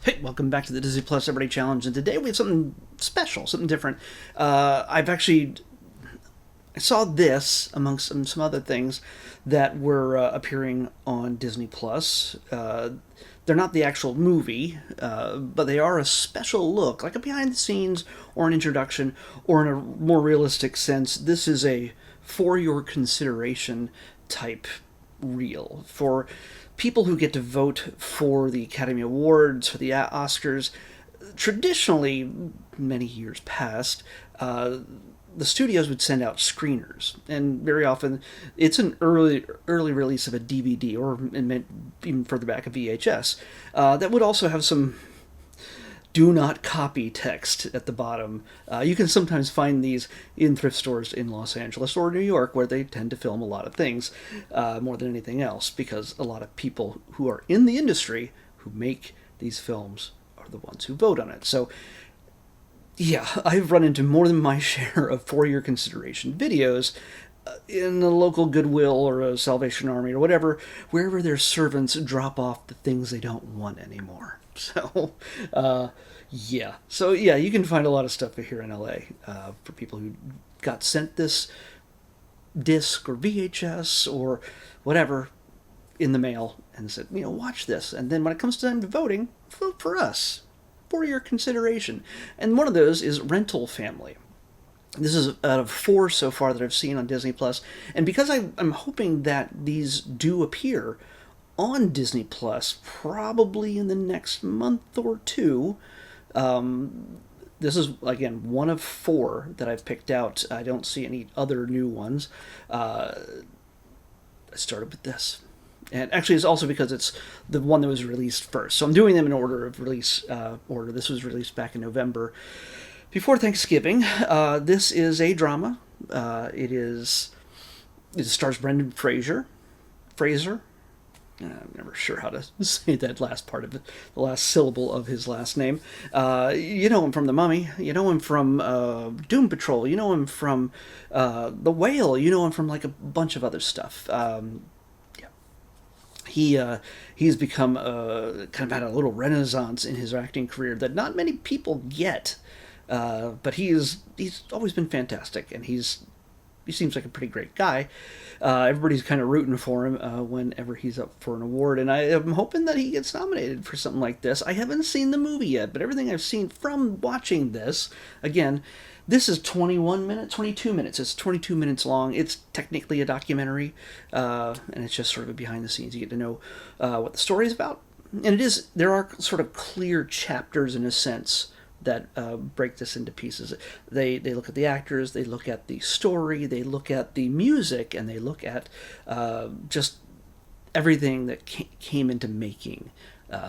Hey, welcome back to the Disney Plus Everyday Challenge, and today we have something special, something different. I saw this amongst some other things that were appearing on Disney Plus. They're not the actual movie, but they are a special look, like a behind the scenes or an introduction, or in a more realistic sense, this is a for your consideration type reel for people who get to vote for the Academy Awards, for the Oscars. Traditionally, many years past, the studios would send out screeners, and very often it's an early release of a DVD or even further back a VHS that would also have some do not copy text at the bottom. You can sometimes find these in thrift stores in Los Angeles or New York, where they tend to film a lot of things more than anything else, because a lot of people who are in the industry who make these films are the ones who vote on it. So, yeah, I've run into more than my share of for your consideration videos in the local Goodwill or a Salvation Army or whatever, wherever their servants drop off the things they don't want anymore. So you can find a lot of stuff here in LA for people who got sent this disc or VHS or whatever in the mail and said, watch this. And then when it comes time to voting, vote for us for your consideration. And one of those is Rental Family. This is out of 4 so far that I've seen on Disney Plus, and because I'm hoping that these do appear on Disney Plus probably in the next month or two. This is, again, one of 4 that I've picked out. I don't see any other new ones. I started with this. And actually, it's also because it's the one that was released first. So I'm doing them in order of release order. This was released back in November, before Thanksgiving. This is a drama. It stars Brendan Fraser. I'm never sure how to say that last part of it, the last syllable of his last name. You know him from The Mummy. You know him from Doom Patrol. You know him from The Whale. You know him from like a bunch of other stuff. He's become kind of had a little renaissance in his acting career that not many people get. But he's always been fantastic, and he seems like a pretty great guy. Everybody's kind of rooting for him whenever he's up for an award, and I am hoping that he gets nominated for something like this. I haven't seen the movie yet, but everything I've seen from watching this, again, this is 22 minutes. It's 22 minutes long. It's technically a documentary, and it's just sort of a behind the scenes. You get to know what the story is about, and there are sort of clear chapters in a sense that break this into pieces. They look at the actors, they look at the story, they look at the music, and they look at just everything that came into making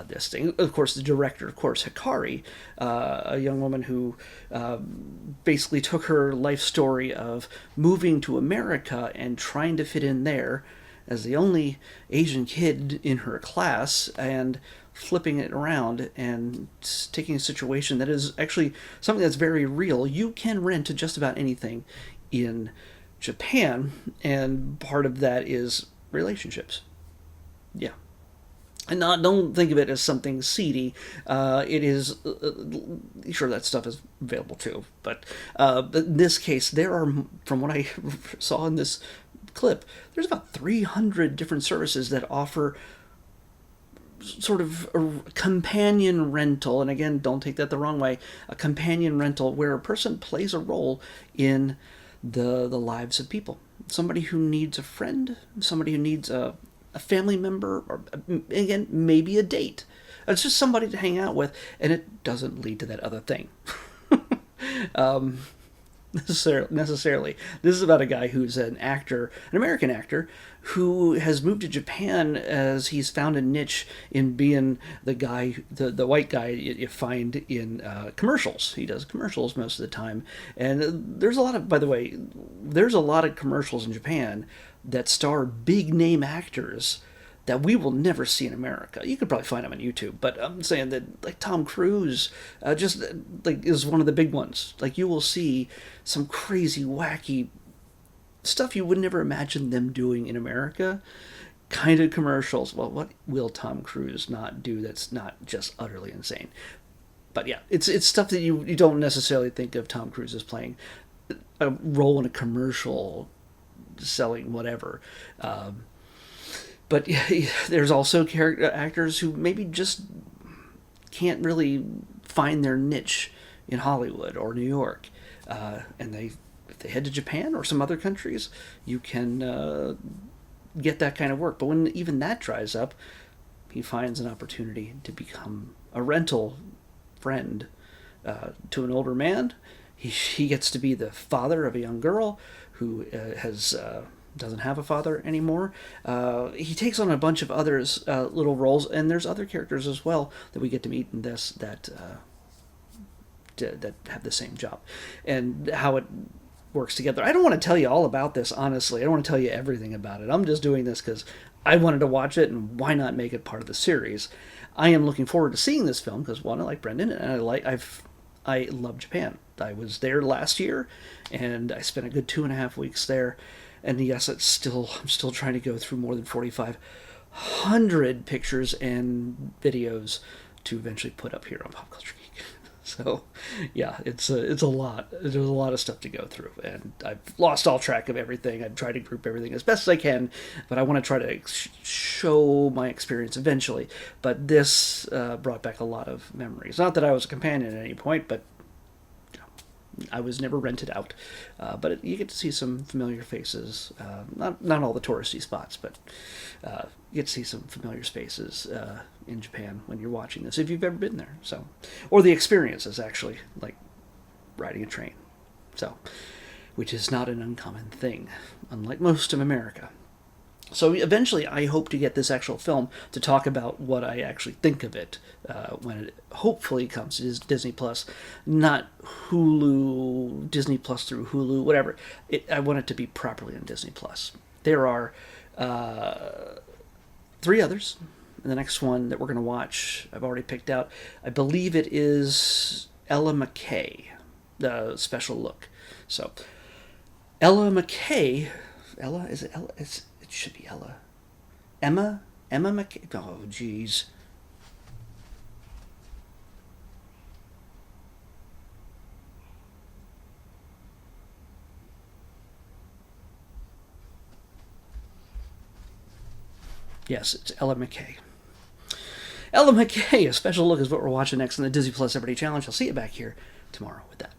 this thing. Of course, the director, Hikari, a young woman who basically took her life story of moving to America and trying to fit in there as the only Asian kid in her class, and flipping it around and taking a situation that is actually something that's very real. You can rent just about anything in Japan, and part of that is relationships. Yeah. And don't think of it as something seedy. It is, sure, that stuff is available too. But in this case, there are, from what I saw in this clip, there's about 300 different services that offer sort of a companion rental. And again, don't take that the wrong way. A companion rental where a person plays a role in the lives of people. Somebody who needs a friend, somebody who needs a family member, or again, maybe a date. It's just somebody to hang out with, and it doesn't lead to that other thing. Necessarily. This is about a guy who's an actor, an American actor, who has moved to Japan as he's found a niche in being the guy, the white guy you find in commercials. He does commercials most of the time, and there's a lot of, by the way, there's a lot of commercials in Japan that star big name actors that we will never see in America. You could probably find them on YouTube, but I'm saying that, like, Tom Cruise, just like is one of the big ones. Like, you will see some crazy, wacky stuff you would never imagine them doing in America. kind of commercials. Well, what will Tom Cruise not do that's not just utterly insane? But yeah, it's stuff that you don't necessarily think of Tom Cruise as playing a role in a commercial selling whatever. But yeah, there's also character actors who maybe just can't really find their niche in Hollywood or New York, and if they head to Japan or some other countries, you can get that kind of work. But when even that dries up, he finds an opportunity to become a rental friend to an older man. He gets to be the father of a young girl who has doesn't have a father anymore. He takes on a bunch of others little roles, and there's other characters as well that we get to meet in this that have the same job, and how it works together. I don't want to tell you all about this, honestly. I don't want to tell you everything about it. I'm just doing this because I wanted to watch it, and why not make it part of the series? I am looking forward to seeing this film because, one, I like Brendan, and I love Japan. I was there last year, and I spent a good 2.5 weeks there. And yes, I'm still trying to go through more than 4,500 pictures and videos to eventually put up here on Pop Culture Geek. So, yeah, it's a lot. There's a lot of stuff to go through, and I've lost all track of everything. I've tried to group everything as best as I can, but I want to try to show my experience eventually. But this brought back a lot of memories. Not that I was a companion at any point, but I was never rented out, but you get to see some familiar faces. Not all the touristy spots, but you get to see some familiar spaces in Japan when you're watching this, if you've ever been there. So, or the experiences actually, like riding a train. So, which is not an uncommon thing, unlike most of America. So eventually, I hope to get this actual film to talk about what I actually think of it when it hopefully comes to Disney Plus, not Hulu, Disney Plus through Hulu, whatever. I want it to be properly on Disney Plus. There are 3 others. And the next one that we're going to watch, I've already picked out. I believe it is Ella McKay, the special look. So Ella McKay, Ella, is it Ella? It should be Ella. Emma McKay. Oh, jeez. Yes, it's Ella McKay. Ella McKay, a special look is what we're watching next in the Disney Plus Everyday Challenge. I'll see you back here tomorrow with that.